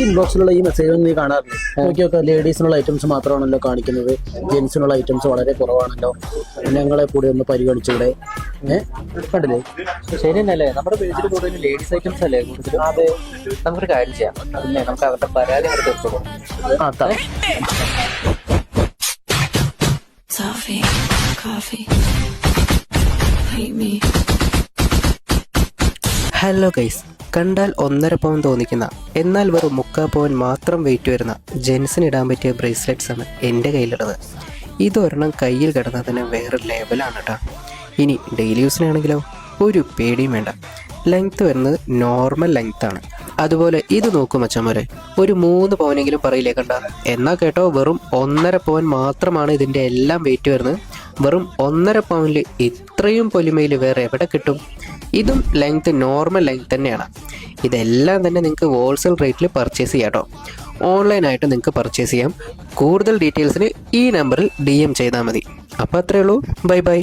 ഇൻബോക്സിലുള്ള ഈ മെസ്സേജ് നീ കാണാറില്ലേ? നോക്കിയൊക്കെ ലേഡീസിനുള്ള ഐറ്റംസ് മാത്രമാണല്ലോ കാണിക്കുന്നത്, ജെൻസിനുള്ള ഐറ്റംസ് വളരെ കുറവാണല്ലോ. ഞങ്ങളെ കൂടി ഒന്ന് പരിഗണിച്ചൂടെ? കണ്ടില്ലേ? ശരി തന്നെയല്ലേ, നമ്മുടെ പേജിൽ കൂടുതൽ ലേഡീസ് ഐറ്റംസ് അല്ലേ കൂടുതലും. അതെ, നമുക്കൊരു കാര്യം ചെയ്യാം, പിന്നെ നമുക്ക് അവരുടെ പരാതി അവിടെ തീർത്തോളൂ. അതാ Toffee, coffee, hate me. Hello guys, കണ്ടാൽ 1.5 പവൻ തോന്നിക്കുന്ന എന്നാൽ വെറും 3/4 പവൻ മാത്രം വെയിറ്റ് വരുന്ന ജെൻസിന് ഇടാൻ പറ്റിയ ബ്രേസ്ലെറ്റ്സ് ആണ് എൻ്റെ കയ്യിലുള്ളത്. ഇതൊരെണ്ണം കയ്യിൽ കിടന്നതിന് വേറെ ലെവലാണ് കേട്ടോ. ഇനി ഡെയിലി യൂസിനാണെങ്കിലോ ഒരു പേടിയും വേണ്ട. ലെങ്ത്ത് വരുന്നത് നോർമൽ ലെങ്ത്താണ്. അതുപോലെ ഇത് നോക്കും മച്ചന്മാരെ, ഒരു 3 പവനെങ്കിലും പറയില്ലേ കണ്ട. എന്നാൽ കേട്ടോ, വെറും 1.5 പവൻ മാത്രമാണ് ഇതിൻ്റെ എല്ലാം വെയിറ്റ് വരുന്നത്. വെറും 1.5 പവനിൽ ഇത്രയും പൊലിമയിൽ വേറെ എവിടെ കിട്ടും? ഇതും ലെങ്ത്ത് നോർമൽ ലെങ്ത്ത് തന്നെയാണ്. ഇതെല്ലാം തന്നെ നിങ്ങൾക്ക് ഹോൾസെയിൽ റേറ്റിൽ പർച്ചേസ് ചെയ്യാം കേട്ടോ. ഓൺലൈനായിട്ട് നിങ്ങൾക്ക് പർച്ചേസ് ചെയ്യാം. കൂടുതൽ ഡീറ്റെയിൽസിന് ഈ നമ്പറിൽ DM ചെയ്താൽ മതി. അപ്പോൾ അത്രയേ ഉള്ളൂ. Bye bye.